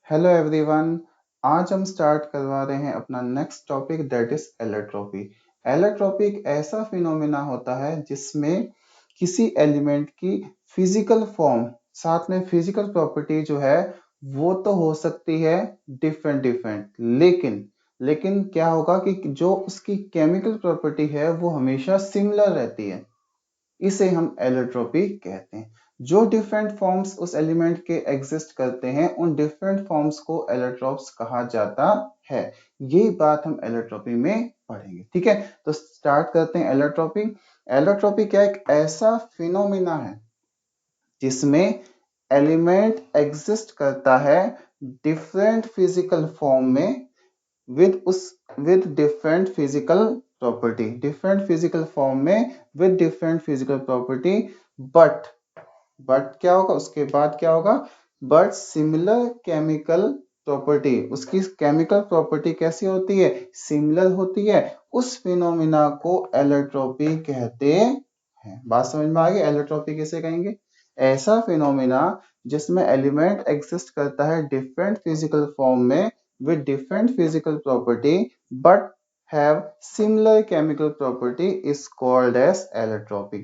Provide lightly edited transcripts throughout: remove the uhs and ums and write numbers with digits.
Hello everyone. आज हम start करवा रहे हैं अपना next topic that is allotropy. Allotropy एक ऐसा फिनोमेना होता है जिसमें किसी एलिमेंट की फिजिकल फॉर्म साथ में फिजिकल प्रॉपर्टी जो है वो तो हो सकती है डिफरेंट डिफरेंट, लेकिन क्या होगा कि जो उसकी केमिकल प्रॉपर्टी है वो हमेशा सिमिलर रहती है। इसे हम एलोट्रोपी कहते हैं। जो डिफरेंट फॉर्म्स उस एलिमेंट के एग्जिस्ट करते हैं उन डिफरेंट फॉर्म्स को एलोट्रोप्स कहा जाता है। ये बात हम एलोट्रोपी में पढ़ेंगे, ठीक है। तो स्टार्ट करते हैं एलोट्रोपी। एलोट्रोपी क्या एक ऐसा फिनोमिना है जिसमें एलिमेंट एग्जिस्ट करता है डिफरेंट फिजिकल फॉर्म में विद डिफरेंट फिजिकल फॉर्म में with different physical property. But क्या होगा उसके बाद, क्या होगा, बट सिमिलर केमिकल प्रॉपर्टी। उसकी केमिकल प्रॉपर्टी कैसी होती है, सिमिलर होती है। उस फिनोमिना को एलोट्रोपी कहते हैं। बात समझ में आ गई, एलोट्रोपी किसे कहेंगे? ऐसा फिनोमिना जिसमें एलिमेंट एग्जिस्ट करता है डिफरेंट फिजिकल फॉर्म में with different physical property but have similar chemical property is called as allotropy।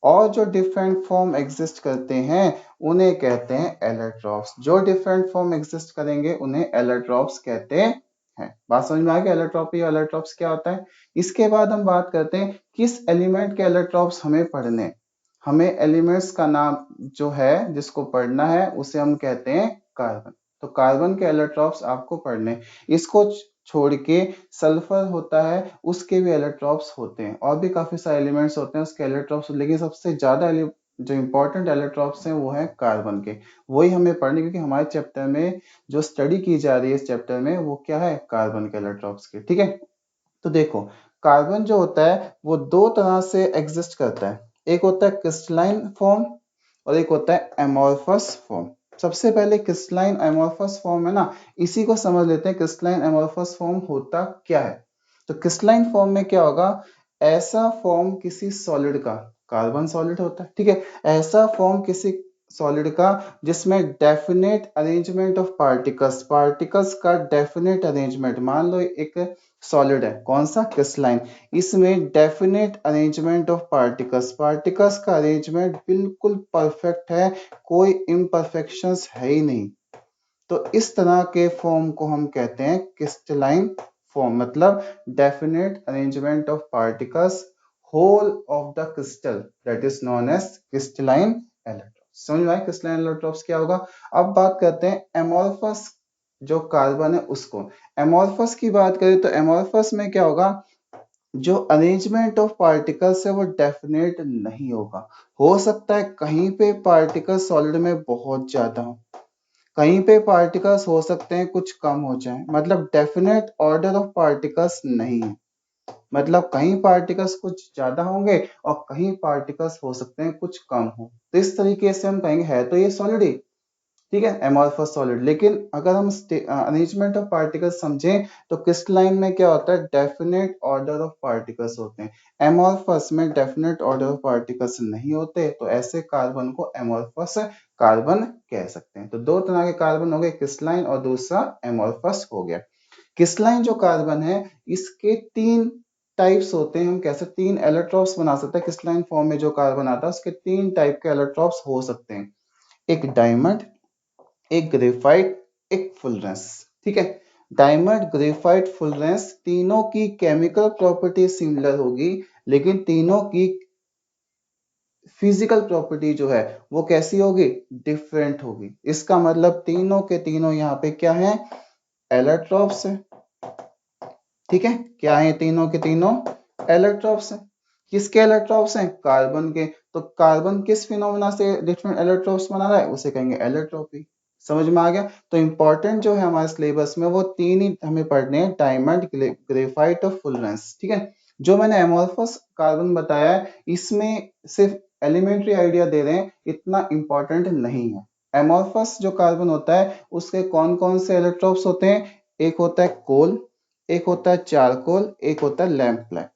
और जो डिफरेंट फॉर्म एग्जिस्ट करते हैं उन्हें कहते हैं एलोट्रॉप्स। जो डिफरेंट फॉर्म एग्जिस्ट करेंगे उन्हें एलोट्रॉप्स कहते हैं। बात समझ में आ गई, एलोट्रॉपी और एलोट्रॉप्स क्या होता है। इसके बाद हम बात करते हैं किस एलिमेंट के एलोट्रॉप्स हमें पढ़ने। हमें एलिमेंट्स का नाम जो है जिसको पढ़ना है उसे हम कहते हैं कार्बन। तो कार्बन के एलोट्रॉप्स आपको पढ़ने। इसको छोड़ के सल्फर होता है, उसके भी एलोट्रॉप्स होते हैं। और भी काफी सारे एलिमेंट्स होते हैं उसके एलोट्रॉप्स, लेकिन सबसे ज्यादा जो इंपॉर्टेंट एलोट्रॉप्स हैं वो है कार्बन के। वही हमें पढ़ने, क्योंकि हमारे चैप्टर में जो स्टडी की जा रही है इस चैप्टर में वो क्या है, कार्बन के एलोट्रॉप्स के, ठीक है। तो देखो, कार्बन जो होता है वो दो तरह से एग्जिस्ट करता है। एक होता है क्रिस्टलाइन फॉर्म और एक होता है एमोर्फस फॉर्म। सबसे पहले क्रिस्टलाइन एमोर्फस फॉर्म है ना, इसी को समझ लेते हैं। क्रिस्टलाइन एमोर्फस फॉर्म होता क्या है? तो क्रिस्टलाइन फॉर्म में क्या होगा, ऐसा फॉर्म किसी सॉलिड का, कार्बन सॉलिड होता है, ठीक है, ऐसा फॉर्म किसी सॉलिड का जिसमें definite arrangement of particles, particles का डेफिनेट अरेंजमेंट। मान लो एक सॉलिड है, कौन सा, क्रिस्टलाइन। इसमें definite arrangement of particles, particles का अरेंजमेंट बिल्कुल परफेक्ट है, कोई इम्परफेक्शंस है ही नहीं। तो इस तरह के फॉर्म को हम कहते हैं क्रिस्टलाइन फॉर्म, मतलब definite arrangement of particles whole of the crystal, that is known as crystalline allotropes. समझ में आया क्रिस्टलाइन एलोट्रॉप्स क्या होगा। अब बात करते हैं एमोर्फस जो कार्बन है उसको। एमोर्फस की बात करें तो एमोर्फस में क्या होगा, जो अरेंजमेंट ऑफ पार्टिकल्स है वो डेफिनेट नहीं होगा। हो सकता है कहीं पे पार्टिकल सॉलिड में बहुत ज्यादा हो, कहीं पे पार्टिकल्स हो सकते हैं कुछ कम हो जाए, मतलब डेफिनेट ऑर्डर ऑफ पार्टिकल्स नहीं है। मतलब कहीं पार्टिकल्स कुछ ज्यादा होंगे और कहीं पार्टिकल्स हो सकते हैं कुछ कम हो। तो इस तरीके से हम कहेंगे है तो ये सॉलिड ही, ठीक है, एमोर्फस सॉलिड। लेकिन अगर हम अरेंजमेंट ऑफ पार्टिकल्स समझें तो क्रिस्टलाइन में क्या होता है, डेफिनेट ऑर्डर ऑफ पार्टिकल्स होते हैं। एमोर्फस में डेफिनेट ऑर्डर ऑफ पार्टिकल्स नहीं होते, तो ऐसे कार्बन को एमोर्फस कार्बन कह सकते हैं। तो दो तरह के कार्बन हो गए, क्रिस्टलाइन और दूसरा एमोर्फस हो गया। क्रिस्टलाइन जो कार्बन है इसके तीन टाइप्स होते हैं, हम कैसे तीन एलोट्रॉप्स बना सकते हैं। क्रिस्टलाइन फॉर्म में जो कार्बन आता है उसके तीन टाइप के एलोट्रॉप्स हो सकते हैं, एक डायमंड, एक ग्रेफाइट, एक फुलरेंस, ठीक है। डायमंड, ग्रेफाइट, फुलरेंस तीनों की केमिकल प्रॉपर्टी सिमिलर होगी, लेकिन तीनों की फिजिकल प्रॉपर्टी जो है वो कैसी होगी, डिफरेंट होगी। इसका मतलब तीनों के तीनों यहाँ पे क्या है, एलोट्रॉप्स है, ठीक है। क्या है, तीनों के तीनों एलोट्रॉप्स हैं। किसके एलोट्रॉप्स हैं, कार्बन के। तो कार्बन किस फिनोमेना से डिफरेंट एलोट्रॉप्स बना रहा है, उसे कहेंगे एलोट्रॉपी। समझ में आ गया। तो इंपॉर्टेंट जो है हमारे सिलेबस में वो तीन ही हमें पढ़ने हैं, डायमंड, ग्रेफाइट और फुलरेंस, ठीक है। जो मैंने एमोर्फस कार्बन बताया है इसमें सिर्फ एलिमेंट्री आइडिया दे रहे हैं, इतना इंपॉर्टेंट नहीं है। एमोर्फस जो कार्बन होता है उसके कौन कौन से एलोट्रॉप्स होते हैं, एक होता है कोल, एक होता है चारकोल, एक होता है लैंप ब्लैक।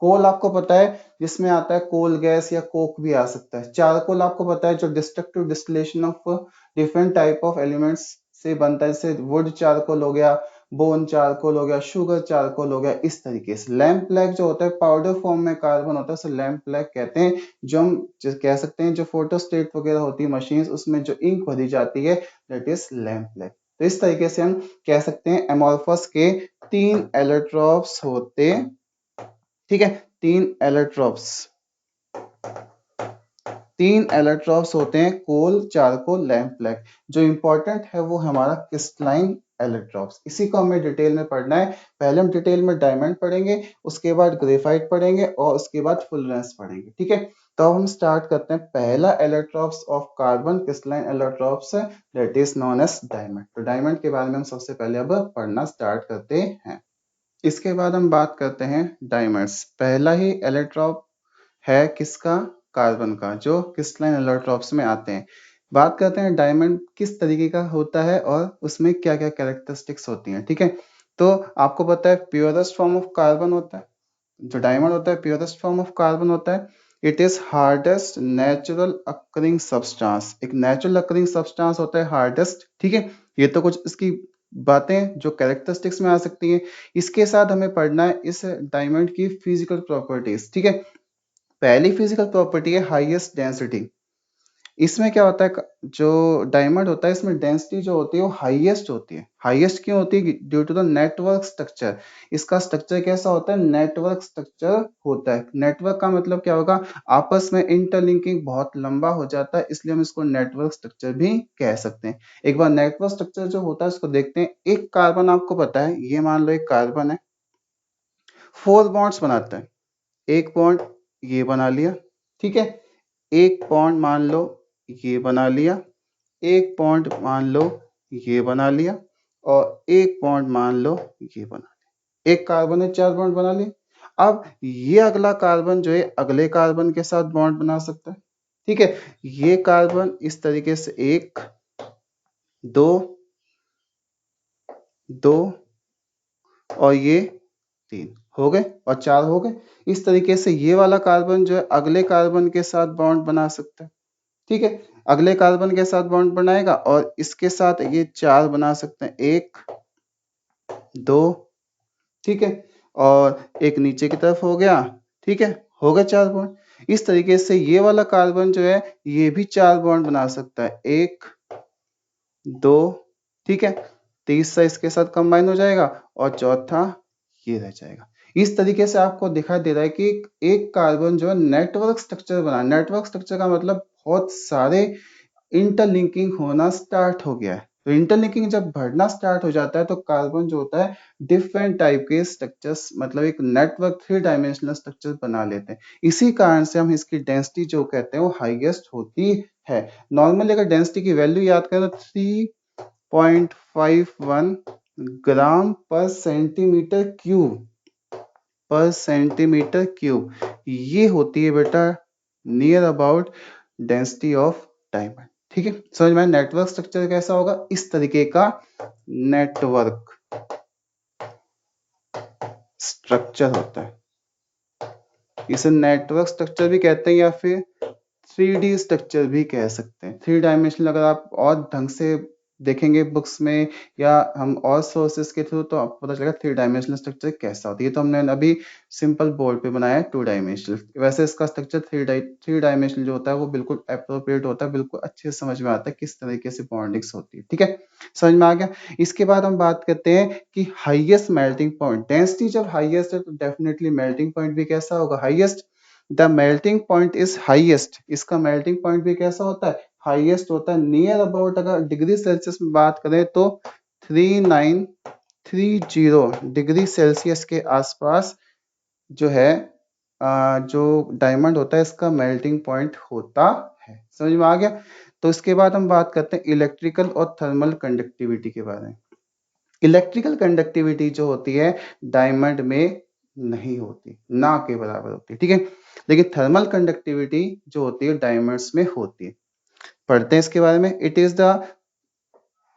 कोल आपको पता है जिसमें आता है कोल गैस या कोक भी आ सकता है। चारकोल आपको पता है जो destructive distillation of different type of elements से बनता है, जैसे वुड चारकोल हो गया, बोन चारकोल हो गया, शुगर चारकोल हो गया, इस तरीके से। लैम्प ब्लैक जो होता है पाउडर फॉर्म में कार्बन होता है, उसे लैम्प ब्लैक कहते हैं। जो हम कह सकते हैं जो फोटोस्टेट वगैरह होती है मशीन, उसमें जो इंक भरी जाती है दैट इज लैम्प ब्लैक। तो इस तरीके से हम कह सकते हैं एमोर्फस के 3 एलोट्रॉप्स होते, ठीक है, 3 एलोट्रॉप्स, 3 एलोट्रॉप्स होते हैं, कोल, चारकोल, लैम्प ब्लैक। जो इंपॉर्टेंट है वो हमारा क्रिस्टलाइन एलोट्रॉप्स, इसी को हमें डिटेल में पढ़ना है। पहले हम डिटेल में डायमंड पढ़ेंगे, उसके बाद ग्रेफाइट पढ़ेंगे और उसके बाद फुलरेंस पढ़ेंगे, ठीक है। तो अब हम स्टार्ट करते हैं। पहला allotropes of carbon crystalline allotropes that is known as diamond. तो डायमंड के बारे में हम सबसे पहले अब पढ़ना स्टार्ट करते हैं। इसके बाद हम बात करते हैं डायमंड्स। पहला ही एलोट्रॉप है किसका, कार्बन का, जो क्रिस्टलाइन एलोट्रॉप्स में आते हैं। बात करते हैं डायमंड किस तरीके का होता है और उसमें क्या क्या कैरेक्टरिस्टिक्स होती हैं, ठीक है। तो आपको पता है प्योरेस्ट फॉर्म ऑफ कार्बन होता है, जो डायमंड होता है प्योरेस्ट फॉर्म ऑफ कार्बन होता है। It is hardest natural occurring substance, एक नेचुरल अकरिंग सब्सटेंस होता है हार्डेस्ट, ठीक है। ये तो कुछ इसकी बातें जो कैरेक्टरिस्टिक्स में आ सकती हैं। इसके साथ हमें पढ़ना है इस डायमंड की फिजिकल प्रॉपर्टीज, ठीक है। पहली फिजिकल प्रॉपर्टी है हाईएस्ट डेंसिटी। इसमें क्या होता है, जो डायमंड होता है इसमें डेंसिटी जो होती है वो हाईएस्ट होती है। हाईएस्ट क्यों होती है, due to the network structure. इसका स्ट्रक्चर कैसा होता है, नेटवर्क स्ट्रक्चर होता है। नेटवर्क का मतलब क्या होगा, आपस में इंटरलिंकिंग बहुत लंबा हो जाता है, इसलिए हम इसको नेटवर्क स्ट्रक्चर भी कह सकते हैं। एक बार नेटवर्क स्ट्रक्चर जो होता है उसको देखते हैं। एक कार्बन आपको पता है, ये मान लो एक कार्बन है, 4 बॉन्ड्स बनाता है। एक बॉन्ड ये बना लिया, ठीक है। एक बॉन्ड मान लो ये बना लिया, एक बॉन्ड मान लो ये बना लिया, और एक बॉन्ड मान लो ये बना लिया। एक कार्बन ने 4 बॉन्ड बना लिए। अब ये अगला कार्बन जो है अगले कार्बन के साथ बॉन्ड बना सकता है, ठीक है। ये कार्बन इस तरीके से 1 2 2 और ये 3 हो गए और 4 हो गए। इस तरीके से ये वाला कार्बन जो है अगले कार्बन के साथ बॉन्ड बना सकता है, ठीक है। अगले कार्बन के साथ बॉन्ड बनाएगा और इसके साथ ये 4 बना सकते हैं, 1 2, ठीक है, और एक नीचे की तरफ हो गया, ठीक है, हो गए 4 बॉन्ड। इस तरीके से ये वाला कार्बन जो है ये भी 4 बॉन्ड बना सकता है, 1 2, ठीक है, तीसरा इसके साथ कंबाइन हो जाएगा और चौथा ये रह जाएगा। इस तरीके से आपको दिखाई दे रहा है कि एक कार्बन जो है नेटवर्क स्ट्रक्चर बना। नेटवर्क स्ट्रक्चर का मतलब बहुत सारे इंटरलिंकिंग होना स्टार्ट हो गया है। तो इंटरलिंकिंग जब बढ़ना स्टार्ट हो जाता है तो कार्बन जो होता है डिफरेंट टाइप के स्ट्रक्चर्स, मतलब एक नेटवर्क 3 डायमेंशनल स्ट्रक्चर बना लेते हैं। इसी कारण से हम इसकी डेंसिटी जो कहते हैं वो हाईएस्ट होती है। नॉर्मली अगर डेंसिटी की वैल्यू याद करें तो 3.51 ग्राम पर सेंटीमीटर क्यूब, पर सेंटीमीटर क्यूब, ये होती है बेटा near about density of diamond, ठीक है। समझ में, नेटवर्क स्ट्रक्चर कैसा होगा, इस तरीके का नेटवर्क स्ट्रक्चर होता है। इसे नेटवर्क स्ट्रक्चर भी कहते हैं या फिर 3D स्ट्रक्चर भी कह सकते हैं। 3 डायमेंशनल अगर आप और ढंग से देखेंगे बुक्स में या हम और सोर्सेस के थ्रू तो आपको पता चलेगा 3 डायमेंशनल स्ट्रक्चर कैसा होता है। ये तो हमने अभी सिंपल बोर्ड पे बनाया है 2 डायमेंशनल। वैसे इसका स्ट्रक्चर 3 डायमेंशनल जो होता है वो बिल्कुल अप्रोप्रिएट होता है, बिल्कुल अच्छे से समझ में आता है किस तरीके से बॉन्डिंग्स होती है, ठीक है। समझ में आ गया। इसके बाद हम बात करते हैं कि हाईएस्ट मेल्टिंग पॉइंट। डेंसिटी जब हाईएस्ट है तो डेफिनेटली मेल्टिंग पॉइंट भी कैसा होगा, highest. The melting point is highest, इसका मेल्टिंग पॉइंट भी कैसा होता है, हाईएस्ट होता है। नियर अबाउट अगर डिग्री सेल्सियस में बात करें तो 3930 डिग्री सेल्सियस के आसपास जो है जो डायमंड होता है इसका मेल्टिंग पॉइंट होता है। समझ में आ गया। तो इसके बाद हम बात करते हैं इलेक्ट्रिकल और थर्मल कंडक्टिविटी के बारे में। इलेक्ट्रिकल कंडक्टिविटी जो होती है डायमंड में नहीं होती, ना के बराबर होती है, ठीक है। लेकिन थर्मल कंडक्टिविटी जो होती है डायमंड्स में होती है। पढ़ते हैं इसके बारे में। It is the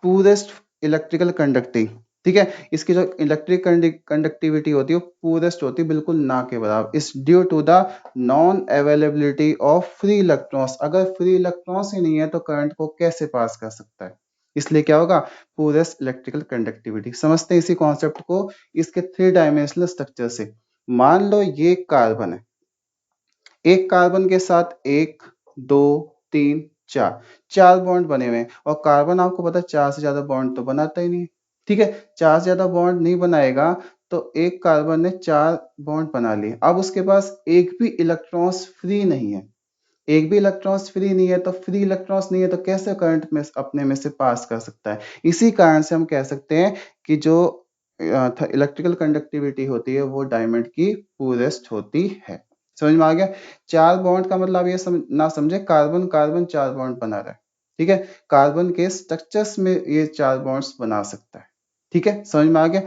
purest electrical conducting, ठीक है। इसकी जो इलेक्ट्रिक कंडक्टिविटी होती है वो पूरेस्ट होती है, बिल्कुल ना के बराबर। इस due to the non availability of free electrons. अगर फ्री इलेक्ट्रॉन्स ही नहीं है तो करंट को कैसे पास कर सकता है, इसलिए क्या होगा, पूरेस्ट इलेक्ट्रिकल कंडक्टिविटी। समझते हैं इसी कॉन्सेप्ट को इसके 3 डायमेंशनल स्ट्रक्चर से। मान लो ये कार्बन है, एक कार्बन के साथ 1 2 3 4 4 बॉन्ड बने हुए हैं, और कार्बन आपको पता है 4 से ज्यादा बॉन्ड तो बनाता ही नहीं है। ठीक है, 4 से ज्यादा बॉन्ड नहीं बनाएगा, तो एक कार्बन ने 4 बॉन्ड बना लिए। अब उसके पास एक भी इलेक्ट्रॉन्स फ्री नहीं है, एक भी इलेक्ट्रॉन्स फ्री नहीं है, तो फ्री इलेक्ट्रॉन्स नहीं है तो कैसे करंट में अपने में से पास कर सकता है। इसी कारण से हम कह सकते हैं कि जो इलेक्ट्रिकल कंडक्टिविटी होती है वो डायमंड की पूरेस्ट होती है। समझ में आ गया। 4 बॉन्ड का मतलब ये ना समझे कार्बन कार्बन 4 बॉन्ड बना रहा है। ठीक है, कार्बन के स्ट्रक्चर्स में ये 4 बॉन्ड्स बना सकता है। ठीक है, समझ में आ गया।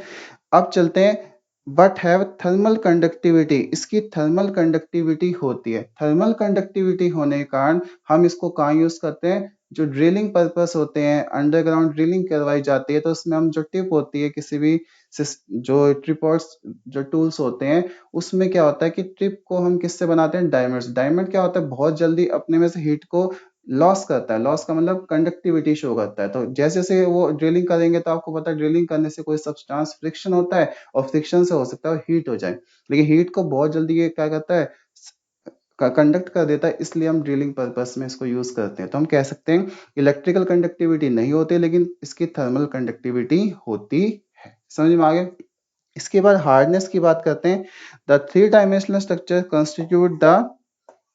अब चलते हैं, बट हैव थर्मल कंडक्टिविटी, इसकी थर्मल कंडक्टिविटी होती है। थर्मल कंडक्टिविटी होने के कारण हम इसको कहाँ यूज करते हैं, जो ड्रिलिंग पर्पस होते हैं, अंडरग्राउंड ड्रिलिंग करवाई जाती है, तो उसमें हम जो टिप होती है किसी भी जो ट्रिपर्स जो टूल्स होते हैं, उसमें क्या होता है कि ट्रिप को हम किससे बनाते हैं, डायमंड। डायमंड क्या होता है, बहुत जल्दी अपने में से हीट को लॉस करता है। लॉस का मतलब कंडक्टिविटी शो करता है। तो जैसे जैसे वो ड्रिलिंग करेंगे तो आपको पता है ड्रिलिंग करने से कोई सब्सटेंस फ्रिक्शन होता है, और फ्रिक्शन से हो सकता है हीट हो जाए, लेकिन हीट को बहुत जल्दी ये क्या करता है, कंडक्ट कर देता है। इसलिए हम ड्रिलिंग पर्पस में इसको यूज करते हैं। तो हम कह सकते हैं इलेक्ट्रिकल कंडक्टिविटी नहीं होती, लेकिन इसकी थर्मल कंडक्टिविटी होती है। समझ में आ गया। इसके बाद हार्डनेस की बात करते हैं। The 3 dimensional structure constitute the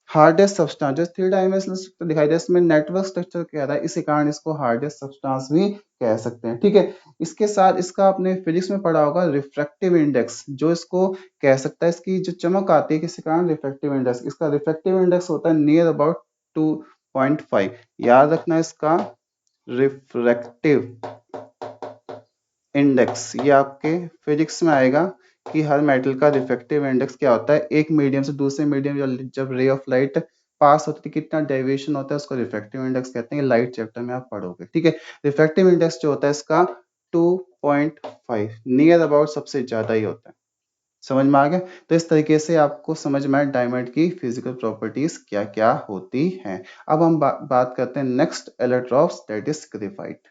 hardest substance. जो 3 डायमेंशनल स्ट्रक्चर दिखाई दे इसमें नेटवर्क स्ट्रक्चर कह रहा है, इसी कारण इसको हार्डेस्ट सब्सटेंस भी कह सकते हैं। ठीक है, इसके साथ इसका आपने फिजिक्स में पढ़ा होगा रिफ्रैक्टिव इंडेक्स, जो इसको कह सकता है, इसकी जो चमक आती है किसी कारण रिफ्रैक्टिव इंडेक्स, इसका रिफ्रैक्टिव इंडेक्स होता है नियर अबाउट 2.5। याद रखना इसका रिफ्रैक्टिव इंडेक्स, ये आपके फिजिक्स में आएगा कि हर मेटल का रिफ्रैक्टिव इंडेक्स क्या होता है, एक मीडियम से दूसरे मीडियम जब रे ऑफ लाइट पास होती है कितना डेविएशन होता है, उसको रिफ्रैक्टिव इंडेक्स कहते हैं। लाइट चैप्टर में आप पढ़ोगे। ठीक है, रिफ्रैक्टिव इंडेक्स जो होता है इसका 2.5 नियर अबाउट सबसे ज्यादा ही होता है। समझ में आ गया। तो इस तरीके से आपको समझ में आया डायमंड की फिजिकल प्रॉपर्टीज क्या क्या होती हैं। अब हम बात करते हैं next allotropes, that is graphite.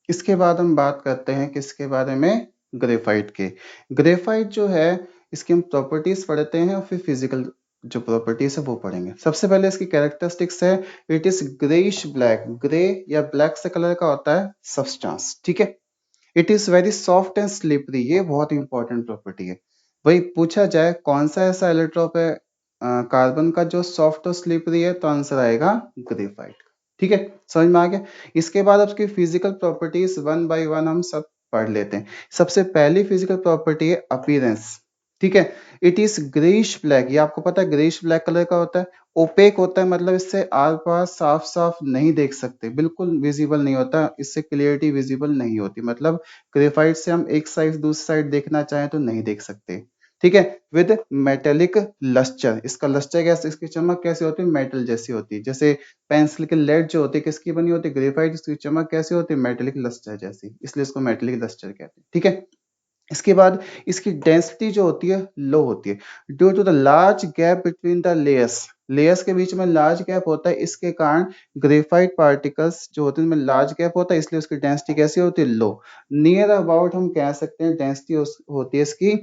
इसके बाद हम बात करते हैं किसके बारे में, ग्रेफाइट के। ग्रेफाइट जो है इसकी हम प्रॉपर्टीज पढ़ते हैं और फिर फिजिकल जो प्रॉपर्टीज है वो पढ़ेंगे। सबसे पहले इसकी कैरेक्टरिस्टिक्स है, it is greyish black. Grey या ब्लैक से कलर का होता है सब्सटेंस। ठीक है, it is very soft and slippery, ये बहुत इंपॉर्टेंट प्रॉपर्टी है। वही पूछा जाए कौन सा ऐसा एलोट्रॉप है कार्बन का जो सॉफ्ट और स्लिपरी है, तो आंसर आएगा ग्रेफाइट। ठीक है, समझ में आ गया। इसके बाद उसकी physical properties one by one हम सब पढ़ लेते हैं। सबसे पहली फिजिकल प्रॉपर्टी है अपीयरेंस। ठीक है, इट इज ग्रेइश ब्लैक, ये आपको पता है ग्रेइश ब्लैक कलर का होता है। ओपेक होता है, मतलब इससे आर पार साफ साफ नहीं देख सकते, बिल्कुल विजिबल नहीं होता, इससे क्लियरिटी विजिबल नहीं होती। मतलब ग्रेफाइट से हम एक साइड दूसरी साइड देखना चाहें तो नहीं देख सकते। ठीक है, विद मेटेलिक लस्टर, इसका लस्टर कैसे, इसकी चमक कैसी होती है, मेटल जैसी होती है। जैसे पेंसिल की लेड जो होती है किसकी बनी होती है, ग्रेफाइट, इसकी चमक कैसी होती है, मेटेलिक लस्टर जैसी, इसलिए इसको मेटेलिक लस्टर कहते हैं। ठीक है, इसके बाद इसकी डेंसिटी जो होती है लो होती है, due to the large gap between the layers. Layers के बीच में लार्ज गैप होता है, इसके कारण ग्रेफाइट पार्टिकल्स जो होते हैं उनमें लार्ज गैप होता है, इसलिए उसकी डेंसिटी कैसी होती है, लो। नियर अबाउट हम कह सकते हैं डेंसिटी होती है इसकी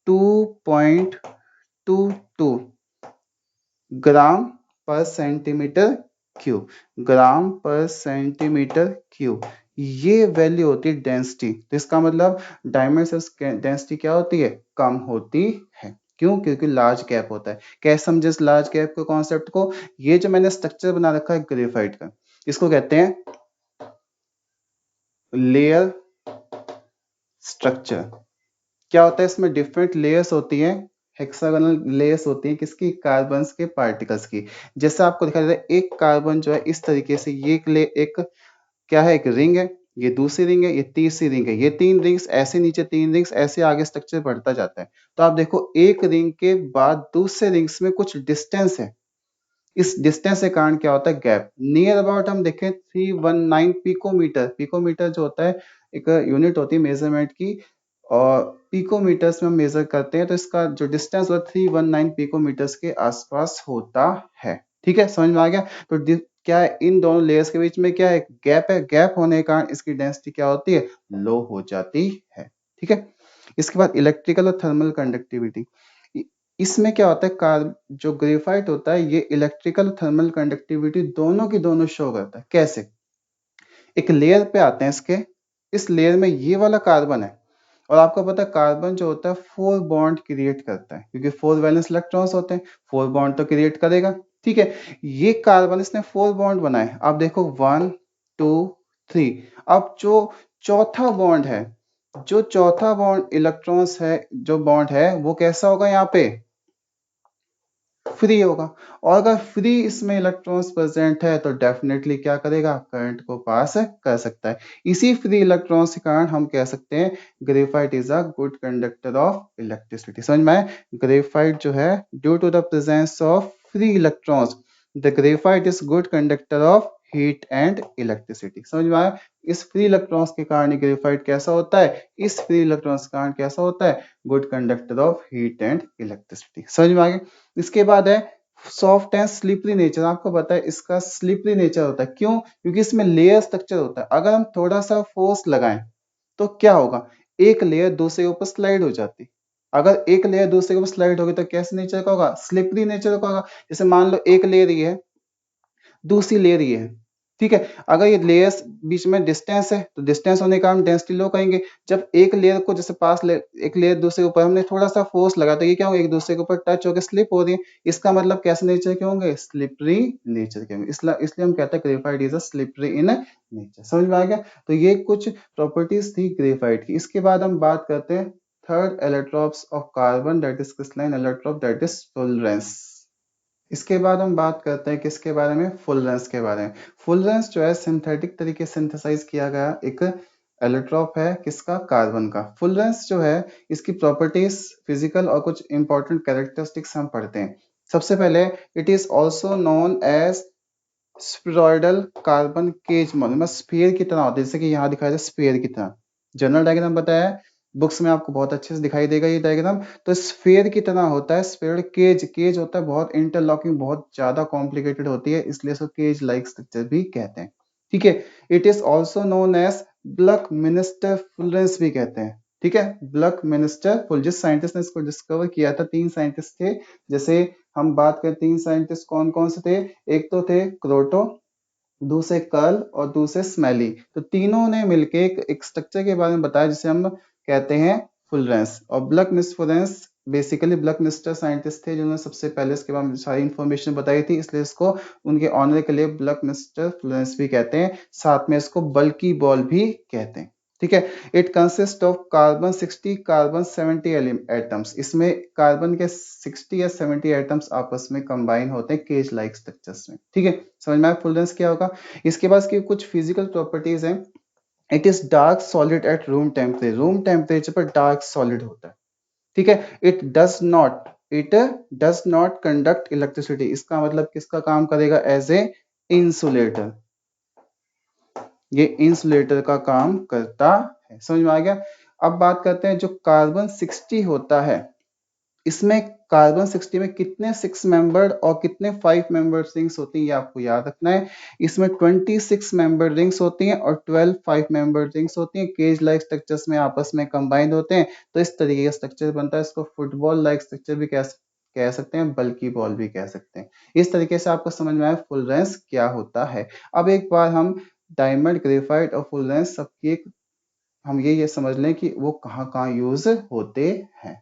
2.22 ग्राम पर सेंटीमीटर क्यूब। ग्राम पर सेंटीमीटर क्यूब, ये वैल्यू होती है डेंसिटी। तो इसका मतलब डायमंड से डेंसिटी क्या होती है, कम होती है। क्यों, क्योंकि लार्ज गैप होता है। कैसे समझे इस लार्ज गैप के कॉन्सेप्ट को, ये जो मैंने स्ट्रक्चर बना रखा है ग्रेफाइट का, इसको कहते हैं लेयर स्ट्रक्चर। क्या होता है, इसमें डिफरेंट लेयर्स होती हैं, हेक्सागोनल लेयर्स होती हैं किसकी, कार्बन्स के पार्टिकल्स की। जैसे आपको दिखाई देता है एक कार्बन जो है इस तरीके से, ये एक क्या है, एक रिंग है, ये दूसरी रिंग है, ये तीसरी रिंग है, ये 3 रिंग्स ऐसे नीचे 3 रिंग्स ऐसे आगे स्ट्रक्चर बढ़ता जाता है। तो आप देखो एक रिंग के बाद दूसरे रिंग्स में कुछ डिस्टेंस है, इस डिस्टेंस के कारण क्या होता है, गैप। नियर अबाउट हम देखें 319 पिकोमीटर। पिकोमीटर जो होता है एक यूनिट होती है मेजरमेंट की, और पिकोमीटर्स में हम मेजर करते हैं, तो इसका जो डिस्टेंस होता है 319 पिकोमीटर्स के आसपास होता है। ठीक है, समझ में आ गया। तो क्या है, इन दोनों लेयर्स के बीच में क्या है, गैप है, गैप होने के कारण इसकी डेंसिटी क्या होती है, लो हो जाती है। ठीक है, इसके बाद इलेक्ट्रिकल और थर्मल कंडक्टिविटी। इसमें क्या होता है, जो ग्रेफाइट होता है ये इलेक्ट्रिकल थर्मल कंडक्टिविटी दोनों की दोनों शो करता है। कैसे, एक लेयर पे आते हैं इसके, इस लेयर में ये वाला कार्बन है, और आपको पता है कार्बन जो होता है 4 बॉन्ड क्रिएट करता है, क्योंकि 4 वैलेंस इलेक्ट्रॉन्स होते हैं, 4 बॉन्ड तो क्रिएट करेगा। ठीक है, ये कार्बन इसने 4 बॉन्ड बनाए, आप देखो 1 2 3। अब जो चौथा बॉन्ड है, जो चौथा बॉन्ड इलेक्ट्रॉन्स है, जो बॉन्ड है वो कैसा होगा, यहाँ पे फ्री होगा। और अगर फ्री इसमें इलेक्ट्रॉन्स प्रेजेंट है तो डेफिनेटली क्या करेगा, करंट को पास कर सकता है। इसी फ्री इलेक्ट्रॉन्स के कारण हम कह सकते हैं graphite is a good conductor of electricity. समझ में आए, ग्रेफाइट जो है due to the presence of free electrons, the graphite is good conductor of heat and electricity. समझ में आया, इस फ्री इलेक्ट्रॉन्स के कारण ग्रेफाइट कैसा होता है, इस फ्री इलेक्ट्रॉन्स के कारण कैसा होता है, good conductor of heat and electricity. समझ में आ गया। इसके बाद है सॉफ्ट एंड स्लिपरी नेचर। आपको पता है इसका स्लिपरी नेचर होता है, क्यों, क्योंकि इसमें लेयर स्ट्रक्चर होता है। अगर हम थोड़ा सा फोर्स लगाएं तो क्या होगा, एक लेयर दूसरे के ऊपर स्लाइड हो जाती। अगर एक लेयर दूसरे के ऊपर स्लाइड होगी तो कैसे नेचर का होगा, स्लिपरी नेचर का होगा। जैसे मान लो एक लेयर ये है, दूसरी लेयर ये है। ठीक है, अगर ये लेयर्स बीच में डिस्टेंस है तो डिस्टेंस होने के कारण डेंसिटी लो कहेंगे। जब एक लेयर को जैसे एक लेयर दूसरे के ऊपर हमने थोड़ा सा फोर्स लगा तो ये क्या होगा, एक दूसरे के ऊपर टच होकर स्लिप हो रही है। इसका मतलब कैसे नेचर के होंगे, स्लिपरी नेचर के होंगे। इसलिए हम कहते हैं graphite is a slippery in nature. समझ में आ गया। तो ये कुछ प्रॉपर्टीज थी ग्रेफाइट की। इसके बाद हम बात करते हैं third allotropes of carbon, that is crystalline allotrope, that is fullerenes. इसके बाद हम बात करते हैं किसके बारे में, फुलरेंस के बारे में। फुलरेंस जो है सिंथेटिक तरीके से सिंथेसाइज किया गया एक एलोट्रोप है, किसका, कार्बन का। फुलरेंस जो है इसकी प्रॉपर्टीज, फिजिकल और कुछ इंपॉर्टेंट कैरेक्टरिस्टिक्स हम पढ़ते हैं। सबसे पहले, it is also known as spheroidal carbon cage model, मतलब स्फीयर की तरह होता है, जैसे कि यहाँ दिखाया जाए स्फीयर की तरह। जनरल डायग्राम बताया है, बुक्स में आपको बहुत अच्छे से दिखाई देगा ये डायग्राम। तो स्फीयर की तरह होता है, स्फीयर केज, केज होता है बहुत इंटरलॉकिंग, बहुत ज्यादा कॉम्प्लिकेटेड होती है, इसलिए इसको केज लाइक स्ट्रक्चर भी कहते हैं। ठीक है, it is also known as buckminsterfullerene भी कहते हैं। ठीक है, ब्लक मिनिस्टर फुल, जिस साइंटिस्ट ने इसको डिस्कवर किया था, 3 साइंटिस्ट थे। जैसे हम बात करें 3 साइंटिस्ट कौन कौन से थे, एक तो थे क्रोटो, दूसरे कर्ल और दूसरे स्मेली। तो तीनों ने मिलके एक स्ट्रक्चर के बारे में बताया जिसे हम कहते हैं फुलरेंस। और buckminsterfullerene basically Buckminster scientist थे जिन्होंने सबसे पहले इसके बारे में सारी इंफॉर्मेशन बताई थी, इसलिए इसको उनके ऑनर के लिए ब्लक मिस्टर फुलरेंस भी कहते हैं। साथ में इसको बल्की बॉल भी कहते हैं। ठीक है, it consist of carbon 60 carbon 70 atoms. इसमें कार्बन के 60 या 70 एटम्स आपस में कंबाइन होते हैं केज लाइक स्ट्रक्चर्स में। ठीक है, समझ में आया फुलरेंस क्या होगा। इसके बाद इसकी कुछ फिजिकल प्रॉपर्टीज हैं। It is dark solid at room temperature पर डार्क सॉलिड होता है। ठीक है, it does not conduct electricity. इसका मतलब किसका काम करेगा, एज ए इंसुलेटर। ये इंसुलेटर का काम करता है। समझ में आ गया। अब बात करते हैं जो कार्बन 60 होता है, इसमें कार्बन 60 में कितने 6 मेंबर्ड और कितने 5 मेंबर्ड रिंग्स होती हैं, ये आपको याद रखना है। इसमें 26 मेंबर्ड रिंग्स होती हैं और 12 5 मेंबर्ड रिंग्स होती हैं। केज लाइक स्ट्रक्चर्स में आपस में कंबाइंड होते हैं, तो इस तरीके का स्ट्रक्चर बनता है। इसको फुटबॉल लाइक स्ट्रक्चर भी कह सकते हैं, बल्कि बॉल भी कह सकते हैं। इस तरीके से आपको समझ में आया फुलरेंस क्या होता है। अब एक बार हम डायमंड, ग्रेफाइट और फुलरेंस सबकी एक हम ये समझ लें कि वो कहाँ कहाँ यूज होते हैं।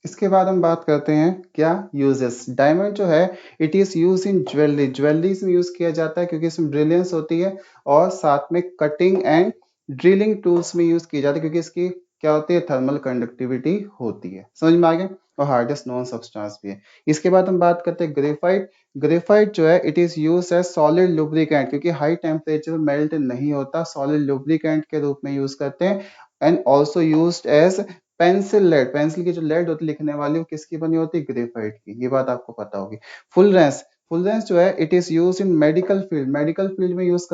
इसके बाद हम बात करते हैं क्या यूजेस। डायमंड जो है it is use in jewellery, jewelleries में यूज किया जाता है क्योंकि इसमें ब्रिलियंस होती है, और साथ में कटिंग एंड ड्रिलिंग टूल्स में यूज की जाती है क्योंकि इसकी क्या होती है, थर्मल कंडक्टिविटी होती है। समझ में आ गया। और हार्डेस्ट नॉन सब्सटेंस भी है। इसके बाद हम बात करते हैं ग्रेफाइट। ग्रेफाइट जो है it is use as solid lubricant, क्योंकि हाई टेम्परेचर में मेल्ट नहीं होता, सॉलिड लुब्रिकेंट के रूप में यूज करते हैं। And also used as pencil lead, pencil की जो लेड होती है लिखने वाली वो किसकी बनी होती है, ग्रेफाइट की। ये बात आपको पता होगी। फुलरेंस, फुलनेस जो है it is use in medical field में यूज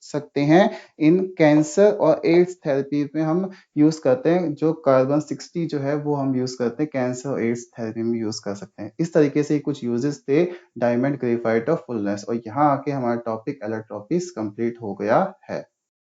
सकते हैं। इन कैंसर और एड्स थेरेपी में हम यूज करते हैं। जो कार्बन 60 जो है वो हम यूज करते हैं कैंसर और एड्स थेरेपी में यूज कर सकते हैं। इस तरीके से कुछ यूजेस थे डायमंड ग्रेफाइट और फुलनेस। और यहाँ आके हमारा टॉपिक एलोट्रॉपीज कंप्लीट हो गया है।